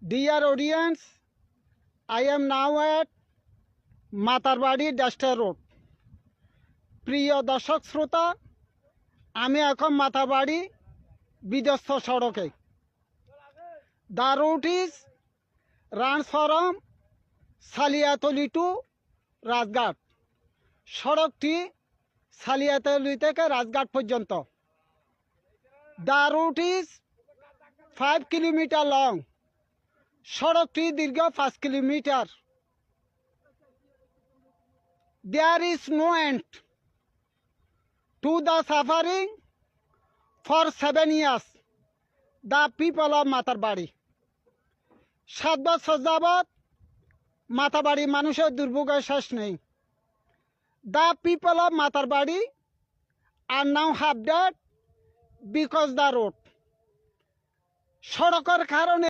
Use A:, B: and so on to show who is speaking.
A: Dear audience, I am now at Matarbari disaster road. প্রিয় দর্শক শ্রোতা, আমি এখন মাতারবাড়ি বিধ্বস্ত সড়কে। The route is runs from Saliatali to Rajghat. সড়কটি সালিয়াতলি থেকে রাজঘাট পর্যন্ত। The route is 5 kilometre long. সড়কটি দীর্ঘ 5 kilometre. There is no end to the suffering for 7 years. The people of Matarbari 7 বছর যাবৎ মাতারবাড়ি মানুষের দুর্ভোগের শেষ নেই। The people of Matarbari are now half dead because the road. সড়কের কারণে